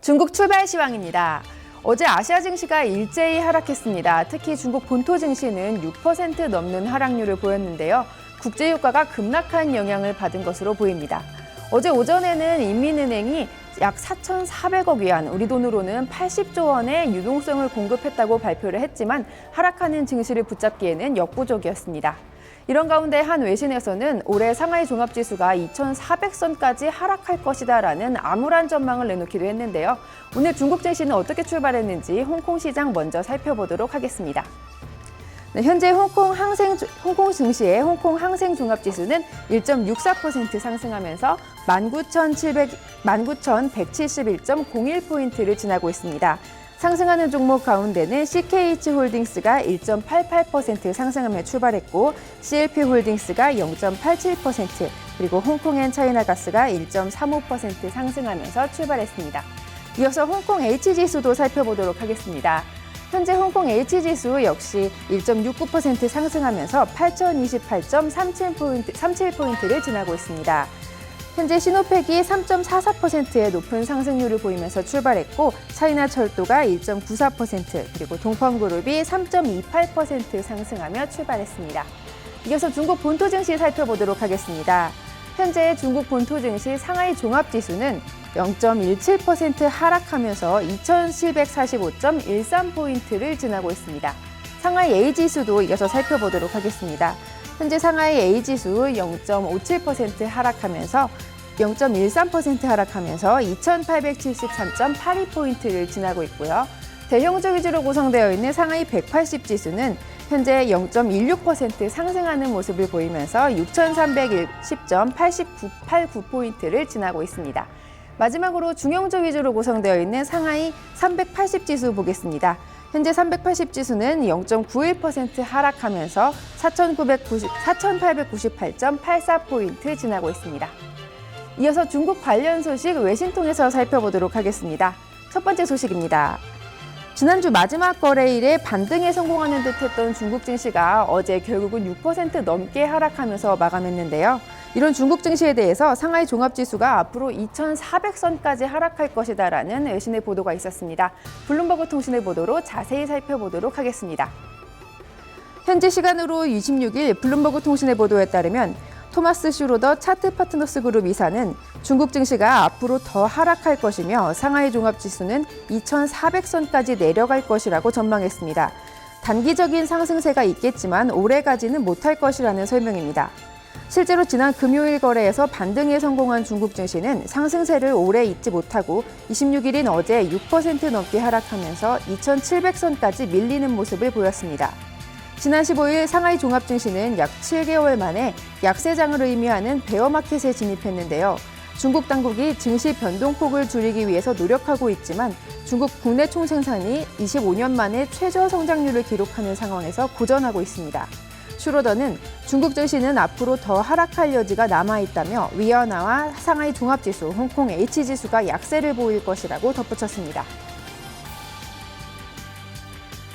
중국 출발 시황입니다. 어제 아시아 증시가 일제히 하락했습니다. 특히 중국 본토 증시는 6% 넘는 하락률을 보였는데요. 국제 유가가 급락한 영향을 받은 것으로 보입니다. 어제 오전에는 인민은행이 약 4,400억 위안, 우리 돈으로는 80조 원의 유동성을 공급했다고 발표를 했지만 하락하는 증시를 붙잡기에는 역부족이었습니다. 이런 가운데 한 외신에서는 올해 상하이 종합지수가 2,400선까지 하락할 것이다라는 암울한 전망을 내놓기도 했는데요. 오늘 중국 증시는 어떻게 출발했는지 홍콩 시장 먼저 살펴보도록 하겠습니다. 네, 현재 홍콩 증시의 홍콩 항생 종합지수는 1.64% 상승하면서 19,171.01포인트를 지나고 있습니다. 상승하는 종목 가운데는 CKH홀딩스가 1.88% 상승하며 출발했고 CLP홀딩스가 0.87%, 그리고 홍콩앤차이나가스가 1.35% 상승하면서 출발했습니다. 이어서 홍콩 H지수도 살펴보도록 하겠습니다. 현재 홍콩 H지수 역시 1.69% 상승하면서 8,028.37포인트를 지나고 있습니다. 현재 시노팩이 3.44%의 높은 상승률을 보이면서 출발했고 차이나철도가 1.94%, 그리고 동펑그룹이 3.28% 상승하며 출발했습니다. 이어서 중국 본토 증시 살펴보도록 하겠습니다. 현재 중국 본토 증시 상하이 종합지수는 0.17% 하락하면서 2,745.13포인트를 지나고 있습니다. 상하이 A지수도 이어서 살펴보도록 하겠습니다. 현재 상하이 A지수 0.57% 하락하면서 2,873.82포인트를 지나고 있고요. 대형주 위주로 구성되어 있는 상하이 180지수는 현재 0.16% 상승하는 모습을 보이면서 6,310.89포인트를 지나고 있습니다. 마지막으로 중형주 위주로 구성되어 있는 상하이 380지수 보겠습니다. 현재 380지수는 0.91% 하락하면서 4,898.84포인트 지나고 있습니다. 이어서 중국 관련 소식 외신 통해서 살펴보도록 하겠습니다. 첫 번째 소식입니다. 지난주 마지막 거래일에 반등에 성공하는 듯했던 중국 증시가 어제 결국은 6% 넘게 하락하면서 마감했는데요. 이런 중국 증시에 대해서 상하이 종합지수가 앞으로 2,400선까지 하락할 것이다라는 외신의 보도가 있었습니다. 블룸버그 통신의 보도로 자세히 살펴보도록 하겠습니다. 현지 시간으로 26일 블룸버그 통신의 보도에 따르면 토마스 슈로더 차트 파트너스 그룹 이사는 중국 증시가 앞으로 더 하락할 것이며 상하이 종합지수는 2,400선까지 내려갈 것이라고 전망했습니다. 단기적인 상승세가 있겠지만 오래가지는 못할 것이라는 설명입니다. 실제로 지난 금요일 거래에서 반등에 성공한 중국 증시는 상승세를 오래 잇지 못하고 26일인 어제 6% 넘게 하락하면서 2,700선까지 밀리는 모습을 보였습니다. 지난 15일 상하이 종합증시는 약 7개월 만에 약세장을 의미하는 베어마켓에 진입했는데요. 중국 당국이 증시 변동폭을 줄이기 위해서 노력하고 있지만 중국 국내 총생산이 25년 만에 최저 성장률을 기록하는 상황에서 고전하고 있습니다. 슈로더는 중국 증시는 앞으로 더 하락할 여지가 남아있다며 위안화와 상하이 종합지수, 홍콩 H지수가 약세를 보일 것이라고 덧붙였습니다.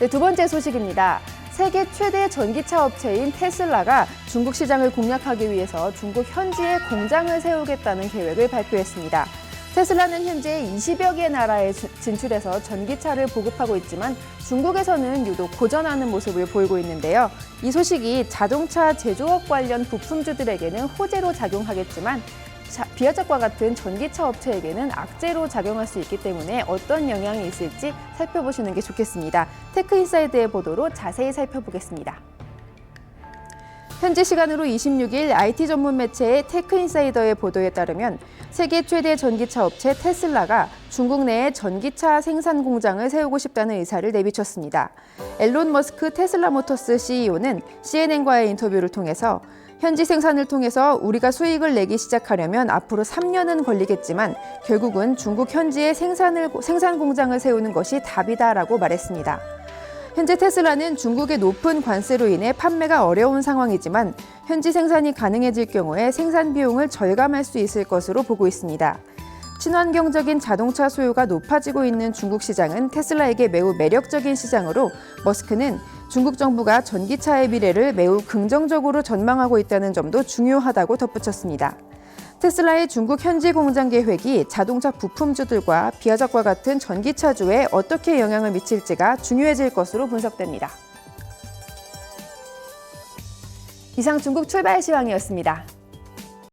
네, 두 번째 소식입니다. 세계 최대 전기차 업체인 테슬라가 중국 시장을 공략하기 위해서 중국 현지에 공장을 세우겠다는 계획을 발표했습니다. 테슬라는 현재 20여 개 나라에 진출해서 전기차를 보급하고 있지만 중국에서는 유독 고전하는 모습을 보이고 있는데요. 이 소식이 자동차 제조업 관련 부품주들에게는 호재로 작용하겠지만 비아적과 같은 전기차 업체에게는 악재로 작용할 수 있기 때문에 어떤 영향이 있을지 살펴보시는 게 좋겠습니다. 테크인사이드의 보도로 자세히 살펴보겠습니다. 현지 시간으로 26일 IT 전문 매체의 테크인사이더의 보도에 따르면 세계 최대 전기차 업체 테슬라가 중국 내에 전기차 생산 공장을 세우고 싶다는 의사를 내비쳤습니다. 앨런 머스크 테슬라 모터스 CEO는 CNN과의 인터뷰를 통해서 현지 생산을 통해서 우리가 수익을 내기 시작하려면 앞으로 3년은 걸리겠지만 결국은 중국 현지에 생산 공장을 세우는 것이 답이다라고 말했습니다. 현재 테슬라는 중국의 높은 관세로 인해 판매가 어려운 상황이지만 현지 생산이 가능해질 경우에 생산 비용을 절감할 수 있을 것으로 보고 있습니다. 친환경적인 자동차 수요가 높아지고 있는 중국 시장은 테슬라에게 매우 매력적인 시장으로 머스크는 중국 정부가 전기차의 미래를 매우 긍정적으로 전망하고 있다는 점도 중요하다고 덧붙였습니다. 테슬라의 중국 현지 공장 계획이 자동차 부품주들과 비아적과 같은 전기차주에 어떻게 영향을 미칠지가 중요해질 것으로 분석됩니다. 이상 중국 출발 시황이었습니다.